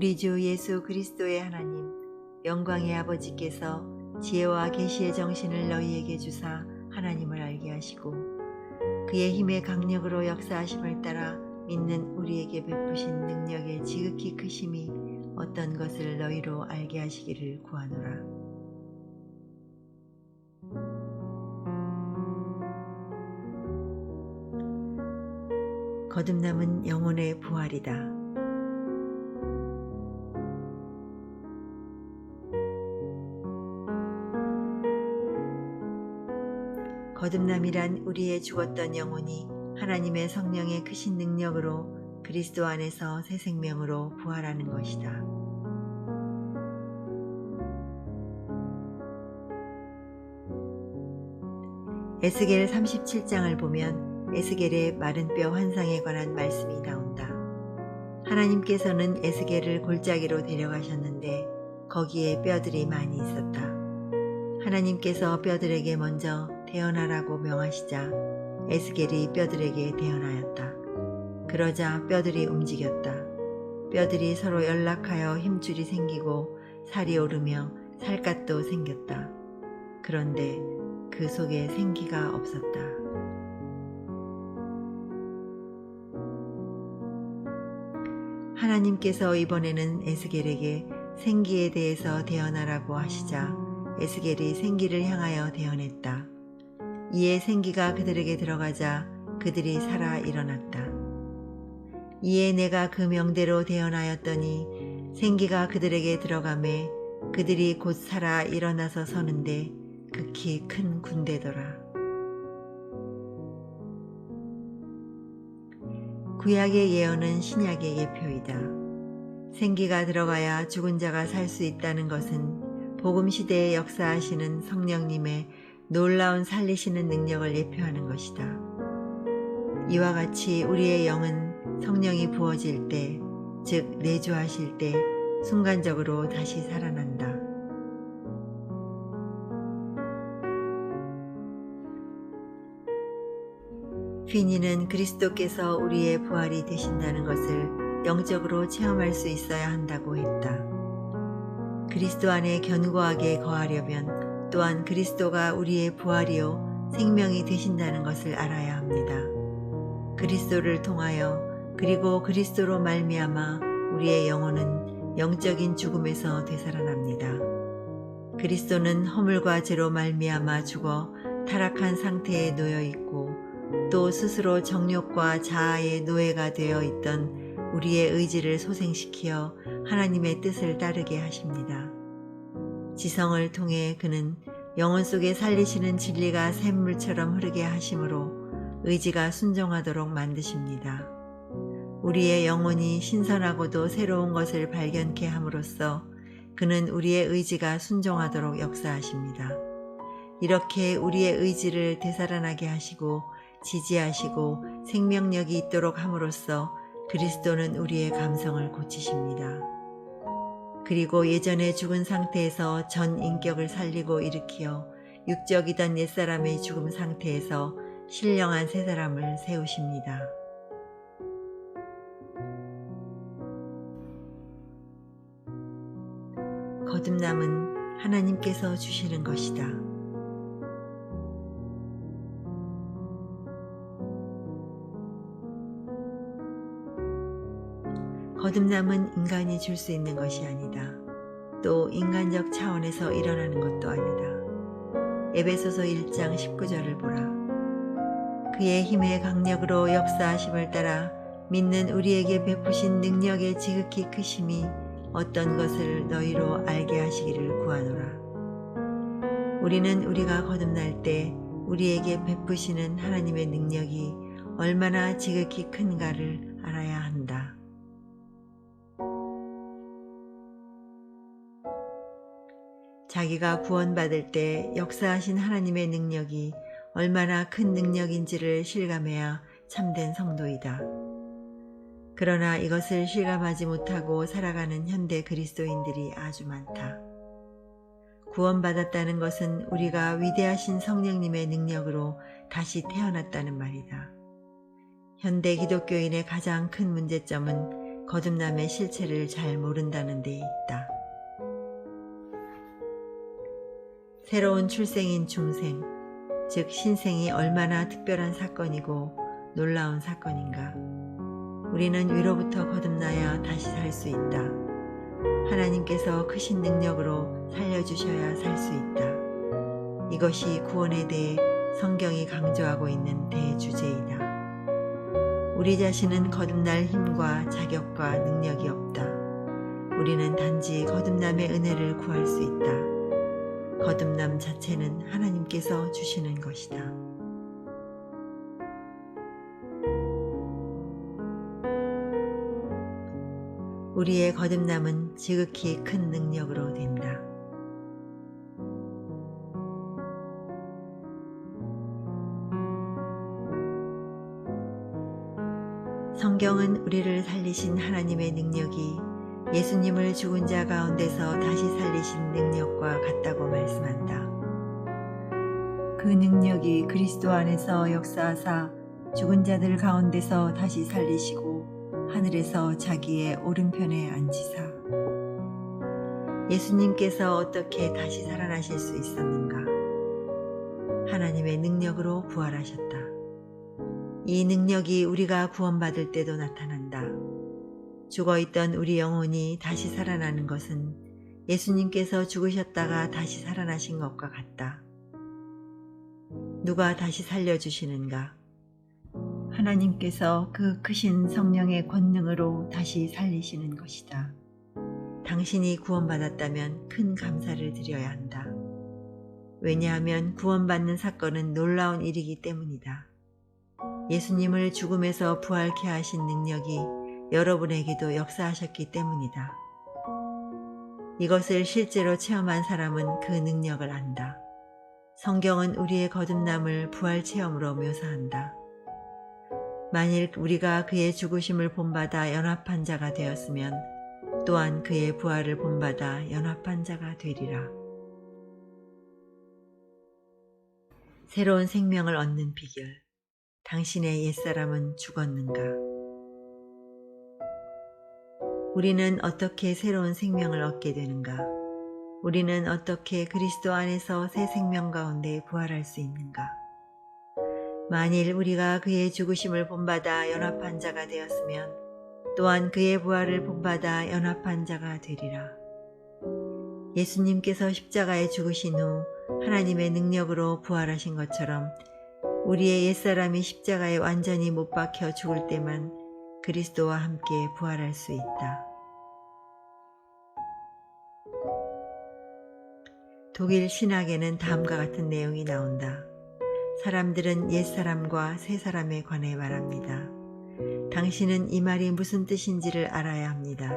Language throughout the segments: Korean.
우리 주 예수 그리스도의 하나님, 영광의 아버지께서 지혜와 계시의 정신을 너희에게 주사 하나님을 알게 하시고 그의 힘의 강력으로 역사하심을 따라 믿는 우리에게 베푸신 능력의 지극히 크심이 어떤 것을 너희로 알게 하시기를 구하노라. 거듭남은 영혼의 부활이다. 거듭남이란 우리의 죽었던 영혼이 하나님의 성령의 크신 능력으로 그리스도 안에서 새 생명으로 부활하는 것이다. 에스겔 37장을 보면 에스겔의 마른 뼈 환상에 관한 말씀이 나온다. 하나님께서는 에스겔을 골짜기로 데려가셨는데 거기에 뼈들이 많이 있었다. 하나님께서 뼈들에게 먼저 태어나라고 명하시자 에스겔이 뼈들에게 태어나였다. 그러자 뼈들이 움직였다. 뼈들이 서로 연락하여 힘줄이 생기고 살이 오르며 살갗도 생겼다. 그런데 그 속에 생기가 없었다. 하나님께서 이번에는 에스겔에게 생기에 대해서 대언하라고 하시자 에스겔이 생기를 향하여 대언했다. 이에 생기가 그들에게 들어가자 그들이 살아 일어났다. 이에 내가 그 명대로 대언하였더니 생기가 그들에게 들어가매 그들이 곧 살아 일어나서 서는데 극히 큰 군대더라. 구약의 예언은 신약의 예표이다. 생기가 들어가야 죽은 자가 살 수 있다는 것은 복음시대에 역사하시는 성령님의 놀라운 살리시는 능력을 예표하는 것이다. 이와 같이 우리의 영은 성령이 부어질 때, 즉 내주하실 때 순간적으로 다시 살아난다. 휘니는 그리스도께서 우리의 부활이 되신다는 것을 영적으로 체험할 수 있어야 한다고 했다. 그리스도 안에 견고하게 거하려면 또한 그리스도가 우리의 부활이요 생명이 되신다는 것을 알아야 합니다. 그리스도를 통하여 그리고 그리스도로 말미암아 우리의 영혼은 영적인 죽음에서 되살아납니다. 그리스도는 허물과 죄로 말미암아 죽어 타락한 상태에 놓여 있고 또 스스로 정욕과 자아의 노예가 되어 있던 우리의 의지를 소생시키어 하나님의 뜻을 따르게 하십니다. 지성을 통해 그는 영혼 속에 살리시는 진리가 샘물처럼 흐르게 하심으로 의지가 순종하도록 만드십니다. 우리의 영혼이 신선하고도 새로운 것을 발견케 함으로써 그는 우리의 의지가 순종하도록 역사하십니다. 이렇게 우리의 의지를 되살아나게 하시고 지지하시고 생명력이 있도록 함으로써 그리스도는 우리의 감성을 고치십니다. 그리고 예전에 죽은 상태에서 전 인격을 살리고 일으키어 육적이던 옛사람의 죽음 상태에서 신령한 새 사람을 세우십니다. 거듭남은 하나님께서 주시는 것이다. 거듭남은 인간이 줄 수 있는 것이 아니다. 또 인간적 차원에서 일어나는 것도 아니다. 에베소서 1장 19절을 보라. 그의 힘의 강력으로 역사하심을 따라 믿는 우리에게 베푸신 능력의 지극히 크심이 어떤 것을 너희로 알게 하시기를 구하노라. 우리는 우리가 거듭날 때 우리에게 베푸시는 하나님의 능력이 얼마나 지극히 큰가를 알아야 한다. 자기가 구원받을 때 역사하신 하나님의 능력이 얼마나 큰 능력인지를 실감해야 참된 성도이다. 그러나 이것을 실감하지 못하고 살아가는 현대 그리스도인들이 아주 많다. 구원받았다는 것은 우리가 위대하신 성령님의 능력으로 다시 태어났다는 말이다. 현대 기독교인의 가장 큰 문제점은 거듭남의 실체를 잘 모른다는 데 있다. 새로운 출생인 중생, 즉 신생이 얼마나 특별한 사건이고 놀라운 사건인가. 우리는 위로부터 거듭나야 다시 살 수 있다. 하나님께서 크신 능력으로 살려주셔야 살 수 있다. 이것이 구원에 대해 성경이 강조하고 있는 대주제이다. 우리 자신은 거듭날 힘과 자격과 능력이 없다. 우리는 단지 거듭남의 은혜를 구할 수 있다. 거듭남 자체는 하나님께서 주시는 것이다. 우리의 거듭남은 지극히 큰 능력으로 된다. 성경은 우리를 살리신 하나님의 능력이 예수님을 죽은 자 가운데서 다시 살리신 능력과 같다고 말씀한다. 그 능력이 그리스도 안에서 역사하사 죽은 자들 가운데서 다시 살리시고 하늘에서 자기의 오른편에 앉히사. 예수님께서 어떻게 다시 살아나실 수 있었는가? 하나님의 능력으로 부활하셨다. 이 능력이 우리가 구원받을 때도 나타난다. 죽어있던 우리 영혼이 다시 살아나는 것은 예수님께서 죽으셨다가 다시 살아나신 것과 같다. 누가 다시 살려주시는가? 하나님께서 그 크신 성령의 권능으로 다시 살리시는 것이다. 당신이 구원받았다면 큰 감사를 드려야 한다. 왜냐하면 구원받는 사건은 놀라운 일이기 때문이다. 예수님을 죽음에서 부활케 하신 능력이 여러분에게도 역사하셨기 때문이다. 이것을 실제로 체험한 사람은 그 능력을 안다. 성경은 우리의 거듭남을 부활 체험으로 묘사한다. 만일 우리가 그의 죽으심을 본받아 연합한 자가 되었으면 또한 그의 부활을 본받아 연합한 자가 되리라. 새로운 생명을 얻는 비결. 당신의 옛사람은 죽었는가? 우리는 어떻게 새로운 생명을 얻게 되는가? 우리는 어떻게 그리스도 안에서 새 생명 가운데 부활할 수 있는가? 만일 우리가 그의 죽으심을 본받아 연합한 자가 되었으면 또한 그의 부활을 본받아 연합한 자가 되리라. 예수님께서 십자가에 죽으신 후 하나님의 능력으로 부활하신 것처럼 우리의 옛사람이 십자가에 완전히 못 박혀 죽을 때만 그리스도와 함께 부활할 수 있다. 독일 신학에는 다음과 같은 내용이 나온다. 사람들은 옛사람과 새사람에 관해 말합니다. 당신은 이 말이 무슨 뜻인지를 알아야 합니다.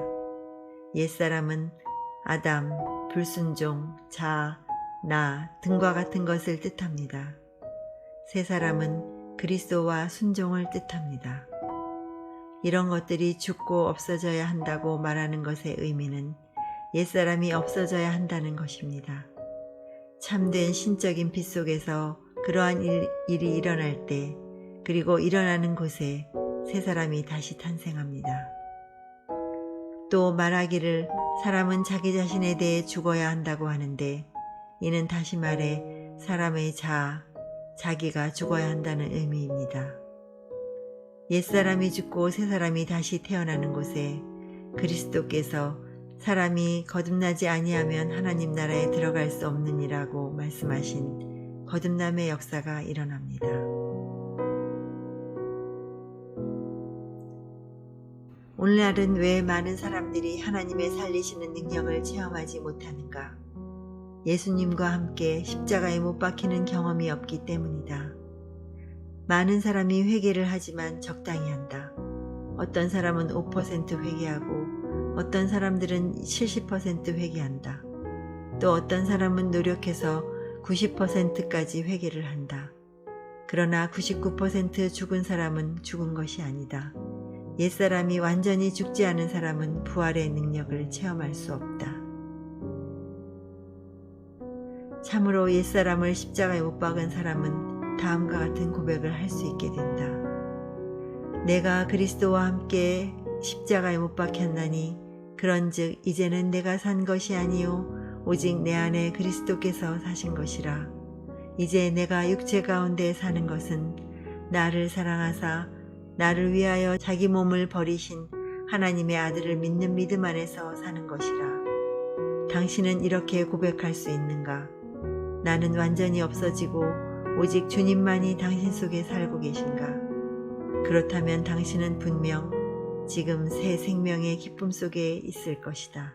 옛사람은 아담, 불순종, 자, 나 등과 같은 것을 뜻합니다. 새사람은 그리스도와 순종을 뜻합니다. 이런 것들이 죽고 없어져야 한다고 말하는 것의 의미는 옛사람이 없어져야 한다는 것입니다. 참된 신적인 빛 속에서 그러한 일이 일어날 때 그리고 일어나는 곳에 새사람이 다시 탄생합니다. 또 말하기를 사람은 자기 자신에 대해 죽어야 한다고 하는데 이는 다시 말해 사람의 자기가 죽어야 한다는 의미입니다. 옛사람이 죽고 새사람이 다시 태어나는 곳에 그리스도께서 사람이 거듭나지 아니하면 하나님 나라에 들어갈 수 없느니라고 말씀하신 거듭남의 역사가 일어납니다. 오늘날은 왜 많은 사람들이 하나님의 살리시는 능력을 체험하지 못하는가? 예수님과 함께 십자가에 못 박히는 경험이 없기 때문이다. 많은 사람이 회개를 하지만 적당히 한다. 어떤 사람은 5% 회개하고 어떤 사람들은 70% 회개한다. 또 어떤 사람은 노력해서 90%까지 회개를 한다. 그러나 99% 죽은 사람은 죽은 것이 아니다. 옛사람이 완전히 죽지 않은 사람은 부활의 능력을 체험할 수 없다. 참으로 옛사람을 십자가에 못 박은 사람은 다음과 같은 고백을 할 수 있게 된다. 내가 그리스도와 함께 십자가에 못 박혔나니 그런즉 이제는 내가 산 것이 아니요 오직 내 안에 그리스도께서 사신 것이라. 이제 내가 육체 가운데 사는 것은 나를 사랑하사 나를 위하여 자기 몸을 버리신 하나님의 아들을 믿는 믿음 안에서 사는 것이라. 당신은 이렇게 고백할 수 있는가? 나는 완전히 없어지고 오직 주님만이 당신 속에 살고 계신가? 그렇다면 당신은 분명 지금 새 생명의 기쁨 속에 있을 것이다.